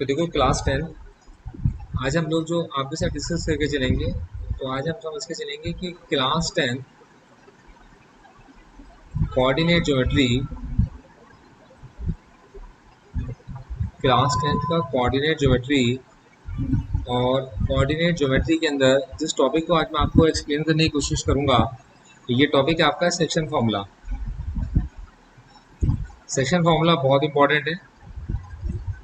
तो देखो क्लास 10 आज हम लोग जो आपके साथ डिस्कस करके चलेंगे, तो आज हम समझ के चलेंगे कि क्लास 10 कोऑर्डिनेट ज्योमेट्री, क्लास 10 का कोऑर्डिनेट ज्योमेट्री और कोऑर्डिनेट ज्योमेट्री के अंदर जिस टॉपिक को आज मैं आपको एक्सप्लेन करने की कोशिश करूंगा, ये टॉपिक है आपका सेक्शन फॉर्मूला। सेक्शन फॉर्मूला बहुत इंपॉर्टेंट है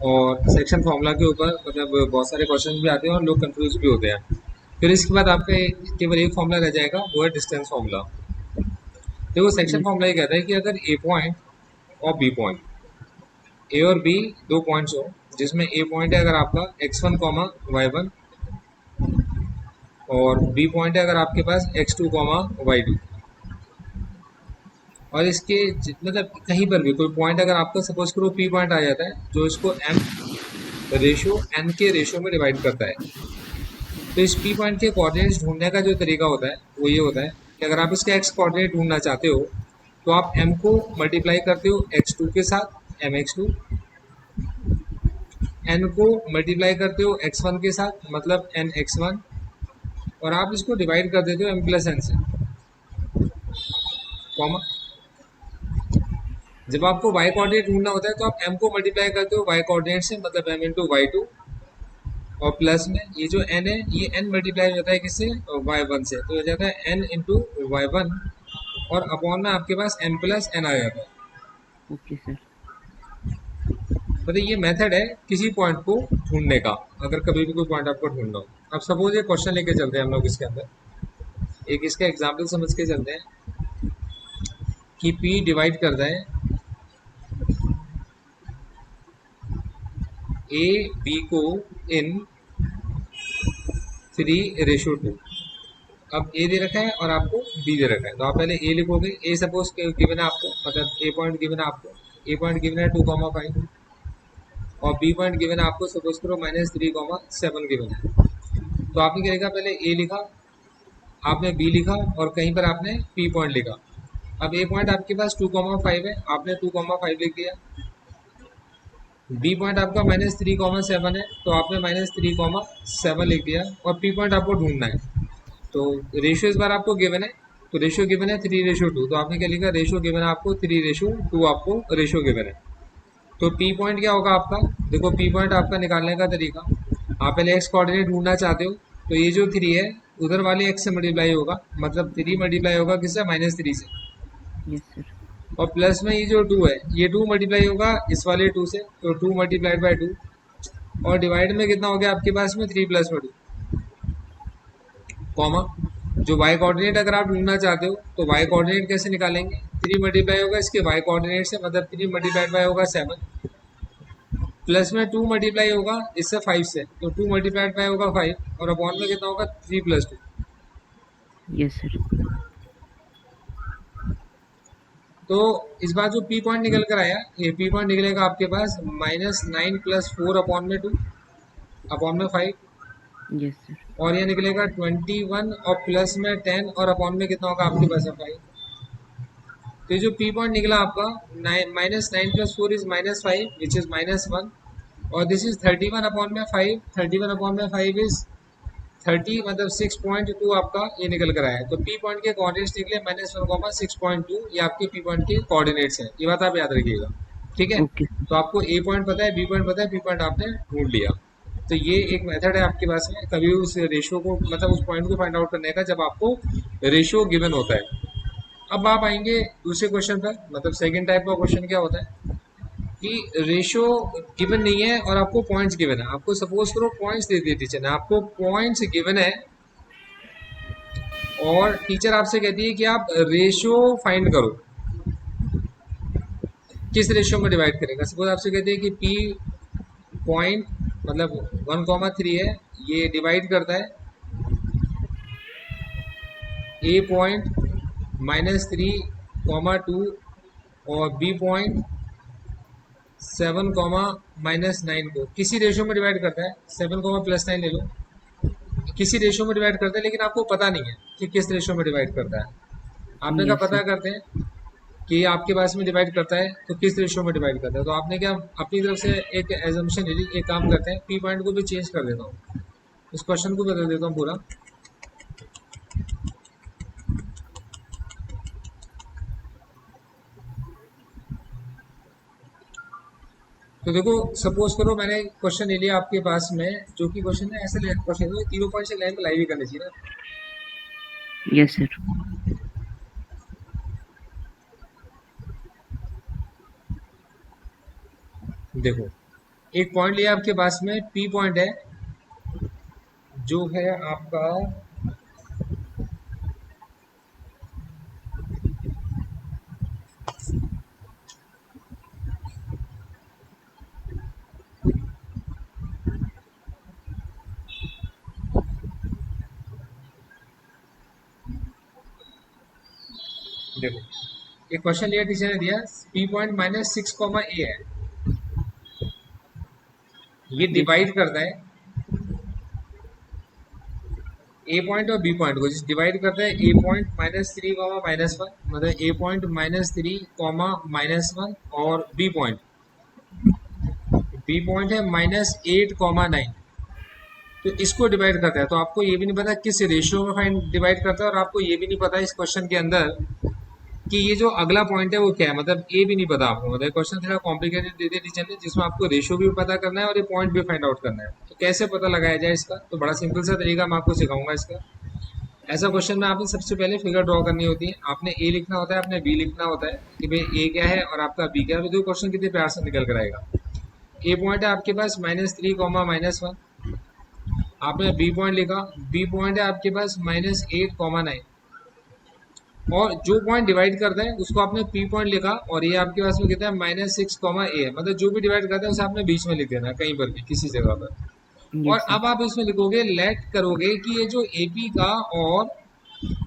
और सेक्शन फॉर्मूला के ऊपर मतलब बहुत सारे क्वेश्चन भी आते हैं और लोग कंफ्यूज भी होते हैं। फिर इसके बाद आपके केवल एक फॉर्मूला रह जाएगा, वो है डिस्टेंस फॉर्मूला। देखो सेक्शन यस फॉर्मूला ये कहता है कि अगर ए पॉइंट और बी पॉइंट, ए और बी दो पॉइंट्स हो, जिसमें ए पॉइंट है अगर आपका x1 y1 और बी पॉइंट है अगर आपके पास x2 y2, और इसके मतलब कहीं पर भी कोई पॉइंट अगर आपका सपोज करो पी पॉइंट आ जाता है जो इसको m रेशो n के रेशो में डिवाइड करता है, तो इस पी पॉइंट के कोऑर्डिनेट्स ढूंढने का जो तरीका होता है वो ये होता है कि अगर आप इसके एक्स कोऑर्डिनेट ढूंढना चाहते हो तो आप m को मल्टीप्लाई करते हो x2 के साथ mx2, n को मल्टीप्लाई करते हो x1 के साथ मतलब nx1, और आप इसको डिवाइड कर देते हो m प्लस n से, कॉमा। जब आपको y कोऑर्डिनेट ढूंढना होता है तो आप m को मल्टीप्लाई करते हो y कोऑर्डिनेट से मतलब m इंटू वाई टू, और प्लस में ये जो n है ये n मल्टीप्लाई हो जाता है किससे, y1 से, तो हो जाता है n इंटू y1, और अपॉन में आपके पास m प्लस n आ जाता है। Okay sir. मतलब ये मेथड है किसी पॉइंट को ढूंढने का, अगर कभी भी कोई पॉइंट आपको ढूंढना हो। अब सपोज ये क्वेश्चन लेके चलते हैं हम लोग इसके अंदर, एक इसका एग्जाम्पल समझ के चलते हैं कि P डिवाइड करता है ए बी को इन 3:2। अब ए दे रखा है और आपको बी दे रखा है, तो आप पहले ए लिखोगे। ए सपोज गिवन है आपको, मतलब ए पॉइंट गिवन है आपको, ए पॉइंट गिवन है 2,5, और बी पॉइंट गिवन है आपको सपोज करो -3,7 गिवन है। तो आपने क्या लिखा, पहले ए लिखा, आपने बी लिखा और कहीं पर आपने पी पॉइंट लिखा। अब ए पॉइंट आपके पास 2,5 है, आपने 2,5 लिख दिया। बी पॉइंट आपका -3,7 है, तो आपने -3,7 लिख दिया, और पी पॉइंट आपको ढूंढना है। तो रेशियो इस बार आपको गिवन है, तो रेशियो गिवन है 3:2, तो आपने क्या लिखा, रेशियो गिवन है आपको 3:2, आपको रेशियो गिवन है। तो पी पॉइंट क्या होगा आपका, देखो पी पॉइंट आपका निकालने का तरीका, आप पहले एक्स कोऑर्डिनेट ढूंढना चाहते हो, तो ये जो 3 है उधर वाले एक्स से मल्टीप्लाई होगा, मतलब 3 मल्टीप्लाई होगा किससे, -3 से, यस सर। और प्लस में ये जो 2 है ये 2 मल्टीप्लाई होगा इस वाले 2 से, तो 2 मल्टीप्लाइड बाई 2, और डिवाइड में कितना हो गया आपके पास में 3 प्लस में 2, कॉमा। जो y कोऑर्डिनेट अगर आप ढूंढना चाहते हो तो y कोऑर्डिनेट कैसे निकालेंगे, 3 मल्टीप्लाई होगा इसके y कोऑर्डिनेट से, मतलब 3 मल्टीप्लाइड बाई होगा 7, प्लस में 2 मल्टीप्लाई होगा इससे 5 से, तो 2 मल्टीप्लाइड बाई होगा 5, और अपॉन में कितना होगा 3 प्लस 2। Yes sir. तो इस बार जो p पॉइंट निकल कर आया, ये p पॉइंट निकलेगा आपके पास -9 + 4 अपॉन में 2 अपॉन में 5, यस सर। और ये निकलेगा 21 और प्लस में 10, और अपॉन में कितना होगा आपके पास 5। तो ये जो p पॉइंट निकला आपका, -9 + 4 इज -5 विच इज -1, और दिस इज 31 अपॉन में 5, 31 अपॉन में 5 इज 30, मतलब 6.2 आपका ये निकल कर आया है। तो p पॉइंट के कोऑर्डिनेट्स निकले -1, 6.2, ये आपके p पॉइंट के कोऑर्डिनेट्स हैं, ये बात आप याद रखिएगा, ठीक है। Okay sir. तो आपको a पॉइंट पता है, b पॉइंट पता है, p पॉइंट आपने ढूंढ लिया। तो ये एक मेथड है आपके पास में, कभी उस रेशियो को मतलब उस पॉइंट को फाइंड आउट करने का जब आपको रेशियो गिवन होता है। अब आप आएंगे दूसरे क्वेश्चन पर, मतलब सेकंड टाइप का क्वेश्चन क्या होता है कि रेशियो गिवन नहीं है और आपको पॉइंट्स गिवन है। आपको सपोज करो पॉइंट्स दे दिए टीचर ने, आपको पॉइंट्स गिवन है और टीचर आपसे कहती है कि आप रेशियो फाइंड करो, किस रेशियो में डिवाइड करेगा। सपोज आपसे कहते हैं कि पी पॉइंट मतलब 1,3 है, ये डिवाइड करता है ए पॉइंट -3,2 और बी पॉइंट 7,-9 को किसी रेशियो में डिवाइड करता है, 7,+9 ले लो, किसी रेशियो में डिवाइड करता है, लेकिन आपको पता नहीं है कि किस रेशियो में डिवाइड करता है। आपने कहा यस पता सर। करते हैं, कि ये आपके पास में डिवाइड करता है तो किस रेशियो में डिवाइड करता है। तो आपने क्या अपनी तरफ से एक एजम्पशन ले ली, एक काम करते हैं, पी पॉइंट को भी चेंज कर देता हूँ, इस क्वेश्चन को बदल देता हूँ पूरा। तो देखो, सपोज करो मैंने क्वेश्चन ले लिया आपके पास में, जो कि क्वेश्चन है ऐसे क्वेश्चन है, तीनों पॉइंट से लाइन लाइव ही करनी चाहिए ना। Yes sir. देखो, एक पॉइंट लिया आपके पास में, पी पॉइंट है, जो है आपका, देखो एक क्वेश्चन लिया टीचर ने दिया, पी पॉइंट -6, ए है, ये यस सर। डिवाइड करता है ए पॉइंट और बी पॉइंट को, डिवाइड करता है ए पॉइंट -3, -1, मतलब ए पॉइंट -3, -1, और बी पॉइंट है -8, 9। तो इसको डिवाइड करता है। तो आपको ये भी नहीं पता किस रेशियो में फाइंड डिवाइड करता है, और आपको ये भी नहीं पता इस क्वेश्चन के अंदर कि ये जो अगला पॉइंट है वो क्या है, मतलब ए भी नहीं पता आपको, मतलब क्वेश्चन थोड़ा कॉम्प्लिकेटेड दे दिया टीचर ने, जिसमें आपको रेशियो भी पता करना है और ये पॉइंट भी फाइंड आउट करना है। तो कैसे पता लगाया जाए इसका, तो बड़ा सिंपल सा तरीका मैं आपको सिखाऊंगा इसका। ऐसा क्वेश्चन में आपने सबसे पहले फिगर ड्रॉ करनी होती है, आपने ए लिखना होता है, आपने बी लिखना होता है कि भाई ए क्या है और आपका बी क्या है। तो क्वेश्चन कितने प्यार से निकल कर आएगा। ए पॉइंट है आपके पास -3, -1, आपने बी पॉइंट लिखा, बी पॉइंट है आपके पास -8, 9, और जो पॉइंट डिवाइड करता है उसको आपने पी पॉइंट लिखा, और ये आपके पास में कितना है -6, ए है, मतलब जो भी डिवाइड करता है उसे आपने बीच में लिख देना है, कहीं पर भी किसी जगह पर। और यस सर। अब आप इसमें लिखोगे, लेट करोगे कि ये जो एपी का और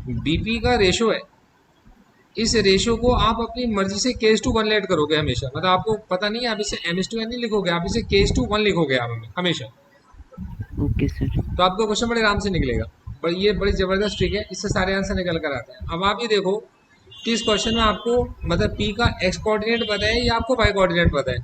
बीपी का रेशो है, इस रेशियो को आप अपनी मर्जी से केस टू 1 लेट करोगे हमेशा, मतलब आपको पता नहीं है, आप इसे एम/n नहीं लिखोगे, आप इसे केस टू 1 लिखोगे आप हमेशा। Okay sir. तो आपका क्वेश्चन बड़े आराम से निकलेगा। पर ये बड़ी जबरदस्त ट्रिक है, इससे सारे आंसर निकल कर आते हैं। अब आप ये देखो कि इस क्वेश्चन में आपको मतलब पी का एक्स कोऑर्डिनेट पता है या आपको वाई कोऑर्डिनेट पता है।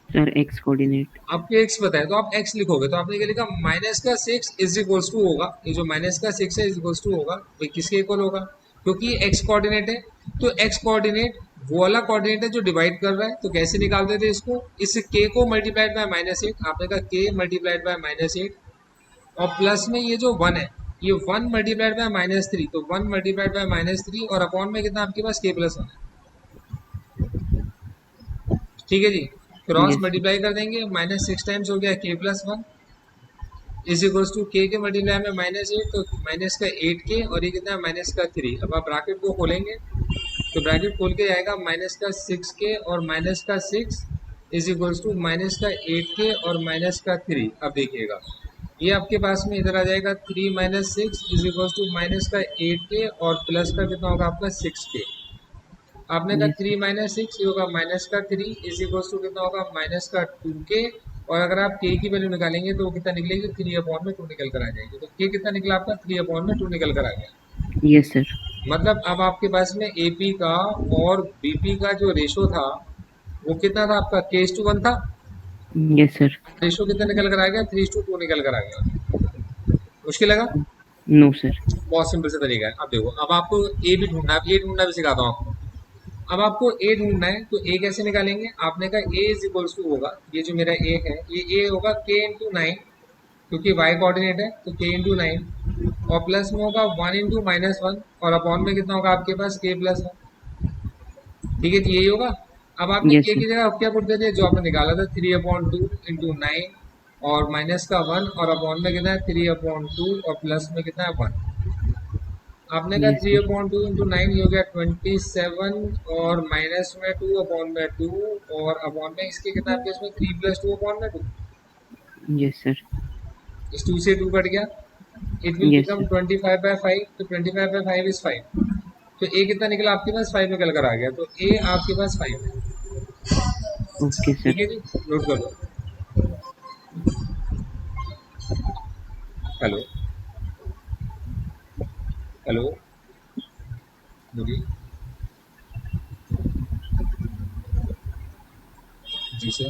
Sir x coordinate. आपको एक्स पता है तो आप एक्स लिखोगे, तो आपने क्या लिखा, -6 इज इक्वल्स टू होगा, ये जो -6 है इज इक्वल्स टू होगा, भाई किसके इक्वल होगा, क्योंकि ये एक्स कोऑर्डिनेट है। तो एक्स कोऑर्डिनेट वो वाला कोऑर्डिनेट है जो डिवाइड कर रहा है। तो कैसे निकालते थे इसको, इस के को मल्टीप्लाइड बाय -8, आपने कहा के मल्टीप्लाइड बाय -8, और प्लस में ये जो 1 है, ये 1 मल्टीप्लाइड बाय -3, तो 1 मल्टीप्लाइड बाय -3, और अपॉन में कितना आपके पास k+1 है। ठीक है जी, क्रॉस यस सर। मल्टीप्लाई कर देंगे, -6 टाइम्स हो गया k+1 इज इक्वल्स टू के मल्टीप्लाई में -8, तो माइनस का 8k, और ये कितना है -3। अब आप ब्रैकेट को खोलेंगे तो ब्रैकेट खोल के आएगा -6k और -6 इज इक्वल्स टू -8k और -3। अब देखिएगा, ये आपके पास में इधर आ जाएगा, 3 - 6 इज इक्वल्स टू -8k, और प्लस का कितना होगा आपका 6k। आपने कहा यस सर। 3 - 6, ये होगा -3 इज इक्वल्स टू कितना होगा -2k, और अगर आप के की वैल्यू निकालेंगे तो वो कितना निकलेगी, 3/2 निकल कर आ जाएगी। तो के कितना निकला आपका, 3/2 निकल कर आ गया। Yes sir. मतलब अब आपके पास में एपी का और बीपी का जो रेशो था वो कितना था आपका, k:1 था। Yes sir. रेशो कितना निकल कर आ गया, 3:2 निकल कर आ गया। मुश्किल लगा। No sir. बहुत सिंपल सा तरीका है। अब देखो, अब आपको ए भी ढूंढना है, अब ए ढूंढना भी सिखाता हूँ आपको। अब आपको ए ढूंढना है तो ए कैसे निकालेंगे, आपने कहा ए इज इक्वल्स टू होगा, ये जो मेरा ए है ये ए होगा k × 9, क्योंकि y कोऑर्डिनेट है तो k × 9, और प्लस में होगा 1 × -1, और अपॉन में कितना होगा आपके पास k+1। ठीक है, तो यही होगा। अब आपने यस के सर। की जगह अब क्या पुट देते, जो आपने निकाला था 3/2 इंटू 9, और माइनस का 1, और अपॉन में कितना है 3/2, और प्लस में कितना है 1। आपने कहा yes three sir. Upon two into nine हो गया 27, और माइनस में 2/2, और अपॉन में इसके कितना आपके इसमें 3 + 2/2। Yes sir. इस 2 से 2 कट गया, it will yes become sir. 25/5, तो 25/5 इज 5। तो ए कितना निकला आपके पास, 5 निकल कर आ गया, तो ए आपके पास 5 है। ओके ठीक सर। है जी, नोट कर लो। हेलो, हेलो, बोलिए। जी से।